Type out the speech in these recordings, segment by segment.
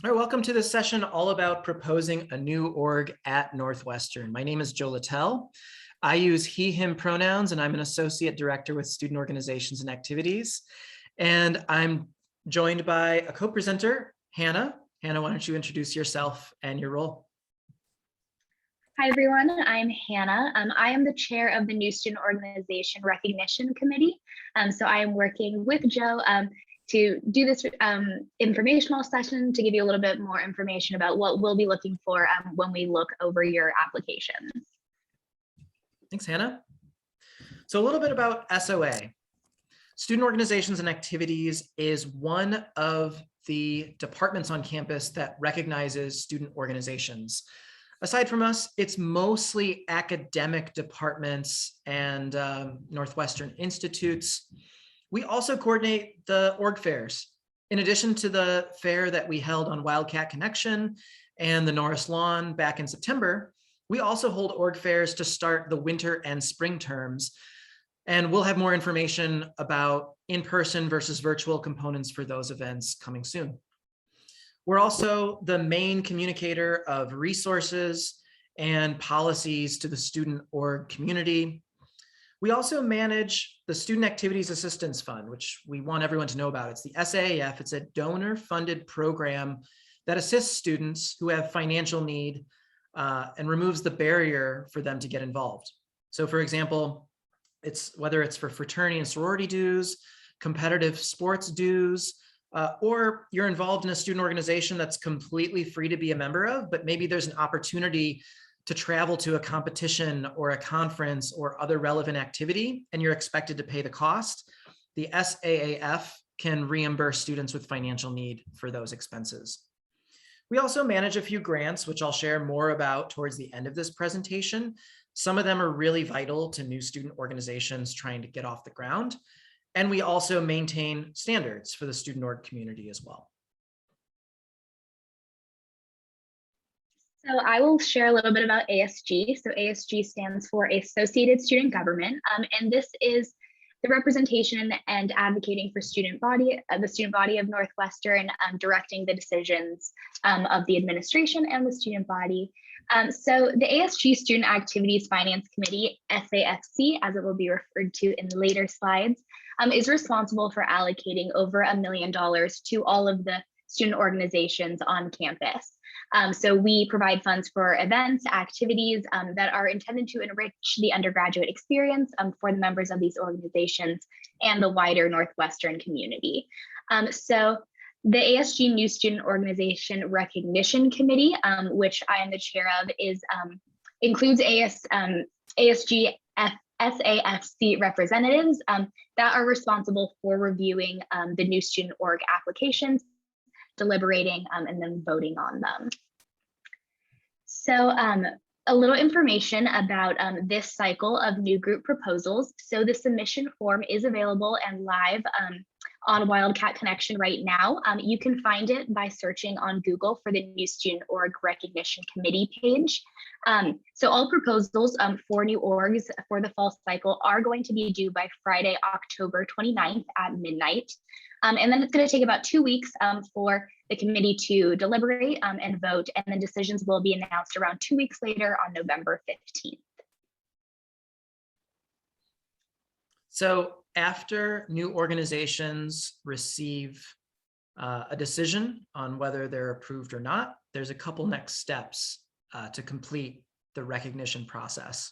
All right, welcome to this session all about proposing a new org at Northwestern. My name is Joe Littell. I use he, him pronouns, and I'm an associate director with student organizations and activities. And I'm joined by a co-presenter, Hannah. Hannah, why don't you introduce yourself and your role? Hi, everyone. I'm Hannah. I am the chair of the New Student Organization Recognition Committee. So I am working with Joe to do this informational session to give you a little bit more information about what we'll be looking for when we look over your applications. Thanks, Hannah. So a little bit about SOA. Student Organizations and Activities is one of the departments on campus that recognizes student organizations. Aside from us, it's mostly academic departments and Northwestern institutes. We also coordinate the org fairs. In addition to the fair that we held on Wildcat Connection and the Norris Lawn back in September, we also hold org fairs to start the winter and spring terms. And we'll have more information about in-person versus virtual components for those events coming soon. We're also the main communicator of resources and policies to the student org community. We also manage the Student Activities Assistance Fund, which we want everyone to know about. It's the SAFC. It's a donor-funded program that assists students who have financial need and removes the barrier for them to get involved. So for example, whether it's for fraternity and sorority dues, competitive sports dues, or you're involved in a student organization that's completely free to be a member of, but maybe there's an opportunity to travel to a competition or a conference or other relevant activity, and you're expected to pay the cost, the SAAF can reimburse students with financial need for those expenses. We also manage a few grants, which I'll share more about towards the end of this presentation. Some of them are really vital to new student organizations trying to get off the ground. And we also maintain standards for the student org community as well. So I will share a little bit about ASG. So ASG stands for Associated Student Government, and this is the representation and advocating for the student body of Northwestern, directing the decisions of the administration and the student body. So the ASG Student Activities Finance Committee, SAFC, as it will be referred to in later slides, is responsible for allocating over $1 million to all of the student organizations on campus. So we provide funds for events, activities that are intended to enrich the undergraduate experience for the members of these organizations and the wider Northwestern community. So the ASG New Student Organization Recognition Committee, which I am the chair of, includes ASG SAFC representatives that are responsible for reviewing the new student org applications, deliberating, and then voting on them. So a little information about this cycle of new group proposals. So the submission form is available and live on Wildcat Connection right now. You can find it by searching on Google for the New Student Org Recognition Committee page. So all proposals for new orgs for the fall cycle are going to be due by Friday, October 29th at midnight. And then it's going to take about 2 weeks for the committee to deliberate and vote, and then decisions will be announced around 2 weeks later on November 15th. So after new organizations receive a decision on whether they're approved or not, there's a couple next steps to complete the recognition process.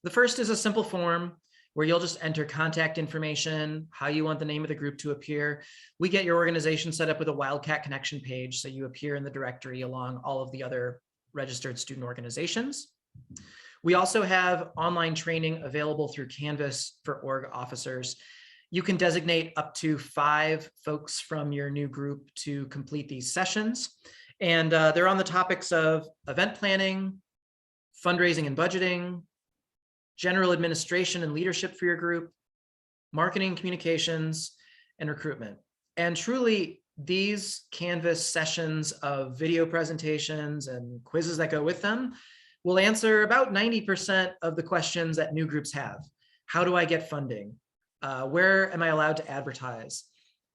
The first is a simple form where you'll just enter contact information, how you want the name of the group to appear. We get your organization set up with a Wildcat Connection page, so you appear in the directory along all of the other registered student organizations. We also have online training available through Canvas for org officers. You can designate up to 5 folks from your new group to complete these sessions. And they're on the topics of event planning, fundraising and budgeting, general administration and leadership for your group, marketing, communications, and recruitment. And truly, these Canvas sessions of video presentations and quizzes that go with them will answer about 90% of the questions that new groups have. How do I get funding? Where am I allowed to advertise?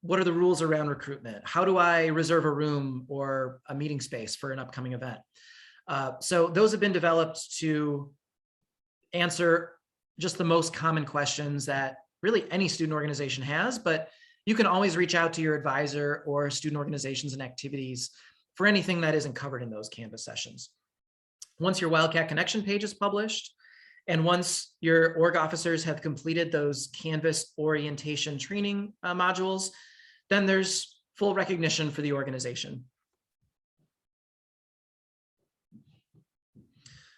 what are the rules around recruitment? How do I reserve a room or a meeting space for an upcoming event? So those have been developed to answer just the most common questions that really any student organization has, but you can always reach out to your advisor or student organizations and activities for anything that isn't covered in those Canvas sessions. Once your Wildcat Connection page is published, and once your org officers have completed those Canvas orientation training modules, then there's full recognition for the organization.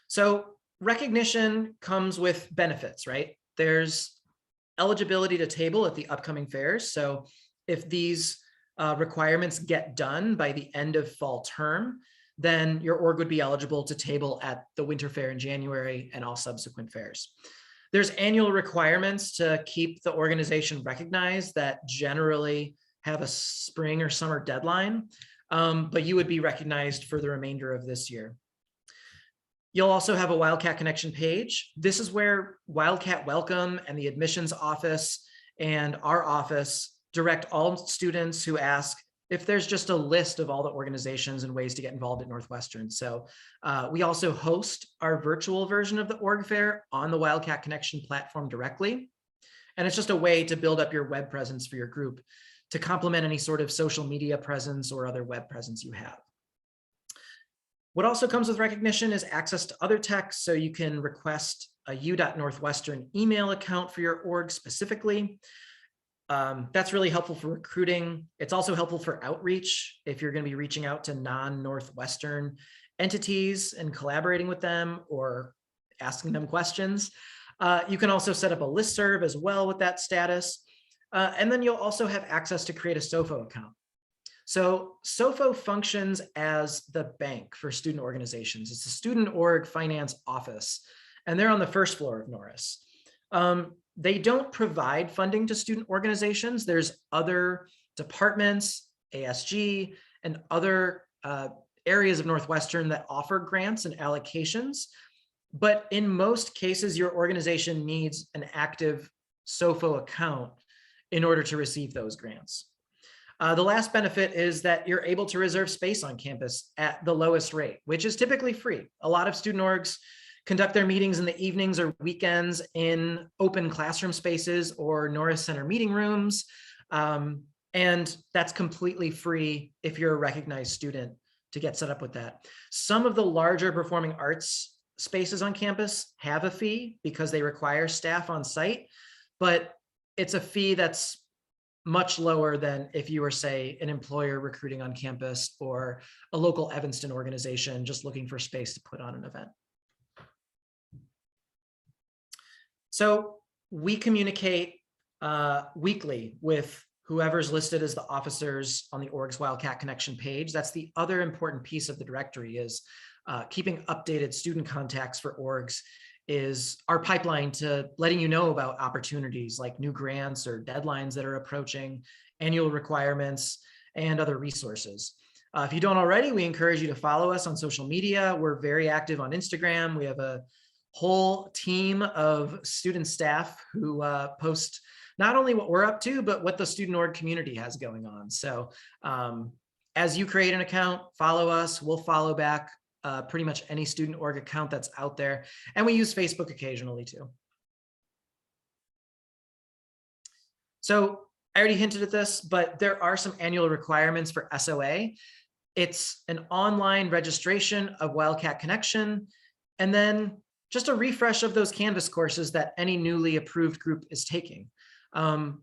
So recognition comes with benefits, right? There's eligibility to table at the upcoming fairs. So if these requirements get done by the end of fall term, then your org would be eligible to table at the winter fair in January and all subsequent fairs. There's annual requirements to keep the organization recognized that generally have a spring or summer deadline, but you would be recognized for the remainder of this year. You'll also have a Wildcat Connection page. This is where Wildcat Welcome and the admissions office and our office direct all students who ask if there's just a list of all the organizations and ways to get involved at Northwestern. So we also host our virtual version of the org fair on the Wildcat Connection platform directly. And it's just a way to build up your web presence for your group to complement any sort of social media presence or other web presence you have. What also comes with recognition is access to other tech. So you can request a u.northwestern email account for your org specifically. That's really helpful for recruiting. It's also helpful for outreach if you're going to be reaching out to non-Northwestern entities and collaborating with them or asking them questions. You can also set up a listserv as well with that status. And then you'll also have access to create a SOFO account. So SOFO functions as the bank for student organizations. It's a student org finance office, and they're on the first floor of Norris. They don't provide funding to student organizations. There's other departments, ASG, and other areas of Northwestern that offer grants and allocations. But in most cases, your organization needs an active SOFO account in order to receive those grants. The last benefit is that you're able to reserve space on campus at the lowest rate, which is typically free. A lot of student orgs conduct their meetings in the evenings or weekends in open classroom spaces or Norris Center meeting rooms. And that's completely free if you're a recognized student to get set up with that. Some of the larger performing arts spaces on campus have a fee because they require staff on site, but it's a fee that's much lower than if you were, say, an employer recruiting on campus or a local Evanston organization just looking for space to put on an event. So we communicate weekly with whoever's listed as the officers on the org's Wildcat Connection page. That's the other important piece of the directory is keeping updated student contacts for orgs is our pipeline to letting you know about opportunities like new grants or deadlines that are approaching, annual requirements, and other resources. If you don't already, we encourage you to follow us on social media. We're very active on Instagram. We have a whole team of student staff who post not only what we're up to, but what the student org community has going on. So as you create an account, follow us, we'll follow back pretty much any student org account that's out there. And we use Facebook occasionally too. So I already hinted at this, but there are some annual requirements for SOA. It's an online registration of Wildcat Connection, and then just a refresh of those Canvas courses that any newly approved group is taking.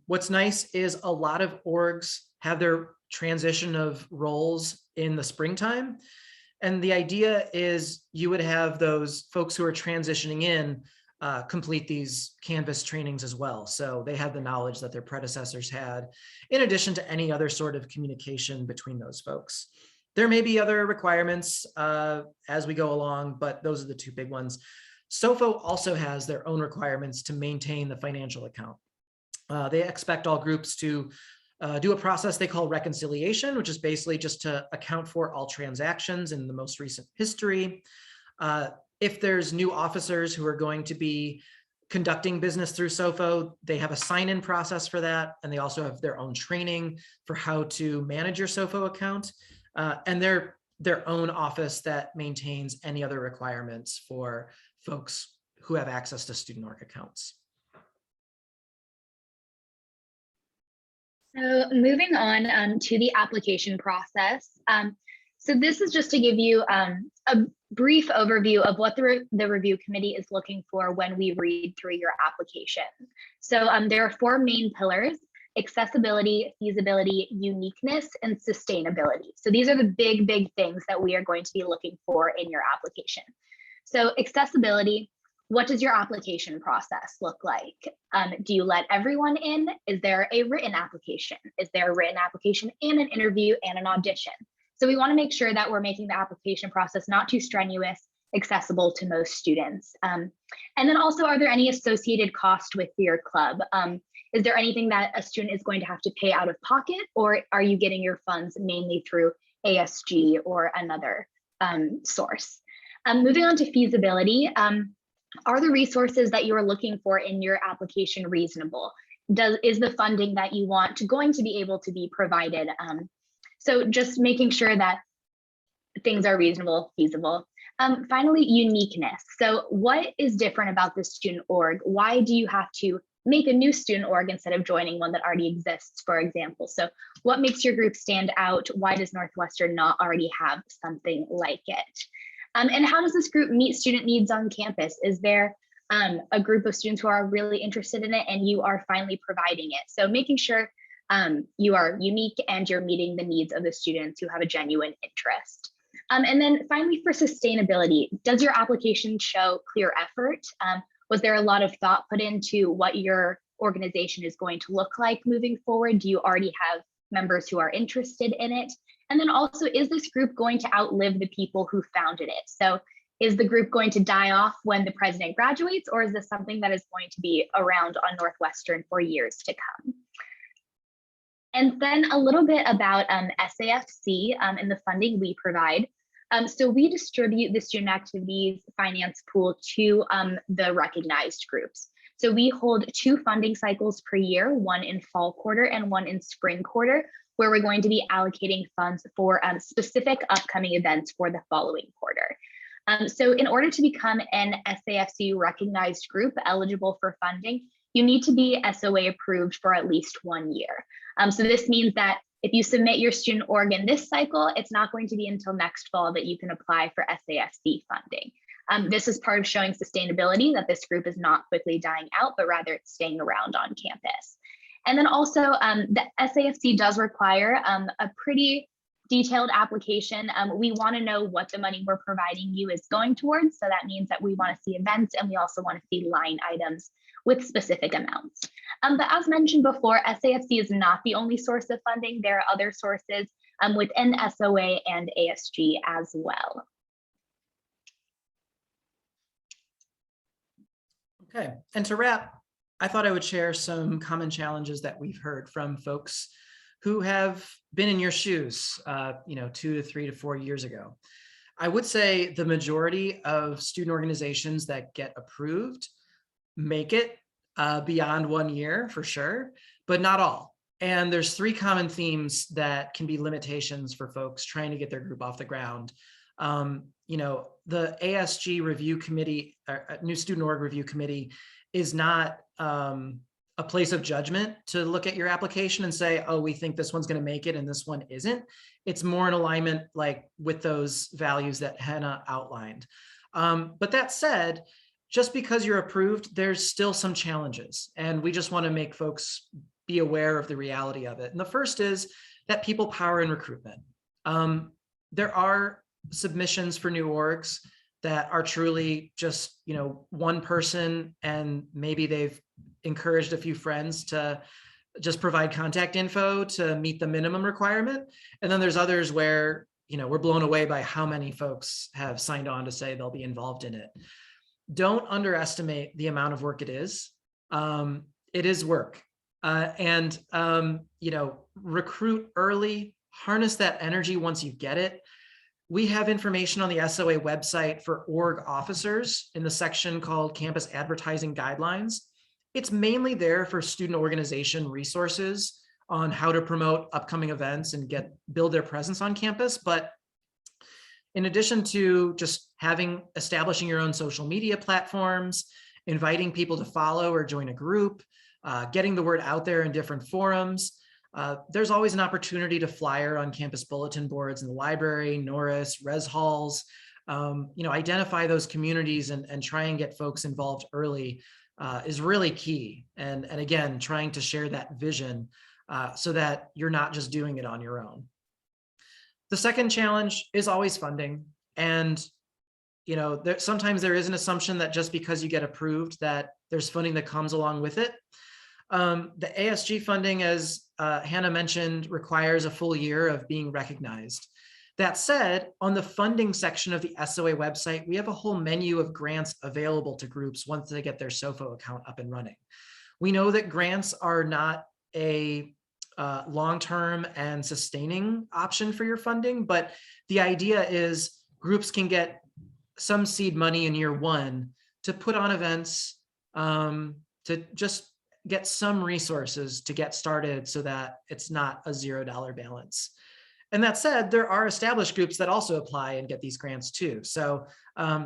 What's nice is a lot of orgs have their transition of roles in the springtime. And the idea is you would have those folks who are transitioning in complete these Canvas trainings as well. So they have the knowledge that their predecessors had, in addition to any other sort of communication between those folks. There may be other requirements as we go along, but those are the two big ones. SOFO also has their own requirements to maintain the financial account. They expect all groups to do a process they call reconciliation, which is basically just to account for all transactions in the most recent history. If there's new officers who are going to be conducting business through SOFO. They have a sign-in process for that, and they also have their own training for how to manage your SOFO account, and their own office that maintains any other requirements for folks who have access to student org accounts. So moving on to the application process. So this is just to give you a brief overview of what the review committee is looking for when we read through your application. So there are 4 main pillars: accessibility, feasibility, uniqueness, and sustainability. So these are the big things that we are going to be looking for in your application. So accessibility, what does your application process look like? Do you let everyone in? Is there a written application? Is there a written application and an interview and an audition? So we want to make sure that we're making the application process not too strenuous, accessible to most students. And then also, are there any associated costs with your club? Is there anything that a student is going to have to pay out of pocket, or are you getting your funds mainly through ASG or another source? Moving on to feasibility, are the resources that you're looking for in your application reasonable? Is the funding that you want going to be able to be provided? So just making sure that things are reasonable, feasible. Finally, uniqueness. So what is different about the student org? Why do you have to make a new student org instead of joining one that already exists, for example? So what makes your group stand out? Why does Northwestern not already have something like it? And how does this group meet student needs on campus? Is there a group of students who are really interested in it and you are finally providing it? So making sure you are unique and you're meeting the needs of the students who have a genuine interest. And then finally, for sustainability, does your application show clear effort? Was there a lot of thought put into what your organization is going to look like moving forward? Do you already have members who are interested in it? And then also, is this group going to outlive the people who founded it? So is the group going to die off when the president graduates, or is this something that is going to be around on Northwestern for years to come? And then a little bit about SAFC and the funding we provide. So we distribute the student activities finance pool to the recognized groups. So we hold 2 funding cycles per year, one in fall quarter and one in spring quarter, where we're going to be allocating funds for specific upcoming events for the following quarter. So in order to become an SAFC recognized group eligible for funding, you need to be SOA approved for at least 1 year. So this means that if you submit your student org in this cycle, it's not going to be until next fall that you can apply for SAFC funding. This is part of showing sustainability, that this group is not quickly dying out, but rather it's staying around on campus. And then also the SAFC does require a pretty detailed application. We want to know what the money we're providing you is going towards. So that means that we want to see events, and we also want to see line items with specific amounts. But as mentioned before, SAFC is not the only source of funding. There are other sources within SOA and ASG as well. Okay, and to wrap, I thought I would share some common challenges that we've heard from folks who have been in your shoes, 2 to 3 to 4 years ago. I would say the majority of student organizations that get approved make it beyond 1 year for sure, but not all. And there's 3 common themes that can be limitations for folks trying to get their group off the ground. The ASG review committee, new student org review committee, is not a place of judgment to look at your application and say, oh, we think this one's going to make it and this one isn't. It's more in alignment with those values that Hannah outlined. But that said, just because you're approved, there's still some challenges, and we just want to make folks be aware of the reality of it. And the first is that people power in recruitment. There are submissions for new orgs that are truly just, one person, and maybe they've encouraged a few friends to just provide contact info to meet the minimum requirement. And then there's others where, we're blown away by how many folks have signed on to say they'll be involved in it. Don't underestimate the amount of work it is. It is work. Recruit early, harness that energy once you get it. we have information on the SOA website for org officers in the section called Campus Advertising Guidelines. It's mainly there for student organization resources on how to promote upcoming events and build their presence on campus. But in addition to just establishing your own social media platforms, inviting people to follow or join a group, getting the word out there in different forums, there's always an opportunity to flyer on campus bulletin boards in the library, Norris, res halls, identify those communities and try and get folks involved early is really key. And again, trying to share that vision so that you're not just doing it on your own. The second challenge is always funding. And sometimes there is an assumption that just because you get approved that there's funding that comes along with it. The ASG funding, as Hannah mentioned, requires a full year of being recognized. That said, on the funding section of the SOA website, we have a whole menu of grants available to groups once they get their SOFO account up and running. We know that grants are not a long-term and sustaining option for your funding, but the idea is groups can get some seed money in year one to put on events, to just get some resources to get started so that it's not a $0 balance. And that said, there are established groups that also apply and get these grants too. So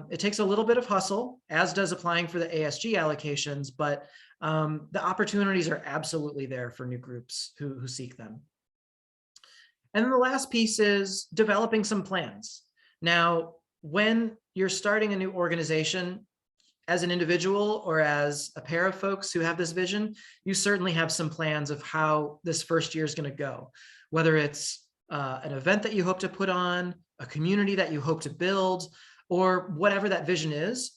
it takes a little bit of hustle, as does applying for the ASG allocations, but the opportunities are absolutely there for new groups who seek them. And then the last piece is developing some plans. Now, when you're starting a new organization, as an individual or as a pair of folks who have this vision, you certainly have some plans of how this first year is going to go, whether it's an event that you hope to put on, a community that you hope to build, or whatever that vision is.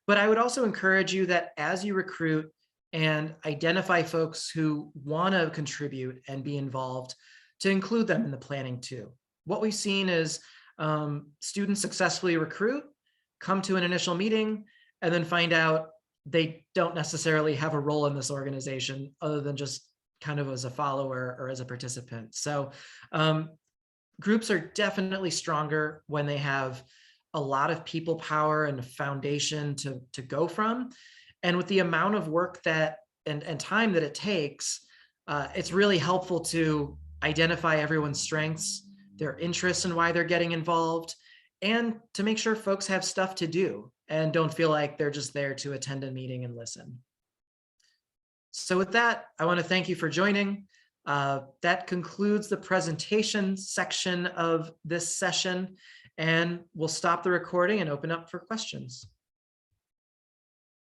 But I would also encourage you that as you recruit and identify folks who want to contribute and be involved, to include them in the planning too. What we've seen is students successfully recruit, come to an initial meeting, and then find out they don't necessarily have a role in this organization other than just kind of as a follower or as a participant. So groups are definitely stronger when they have a lot of people power and a foundation to go from. And with the amount of work that and time that it takes, it's really helpful to identify everyone's strengths, their interests and why they're getting involved, and to make sure folks have stuff to do and don't feel like they're just there to attend a meeting and listen. So with that, I want to thank you for joining. That concludes the presentation section of this session, and we'll stop the recording and open up for questions.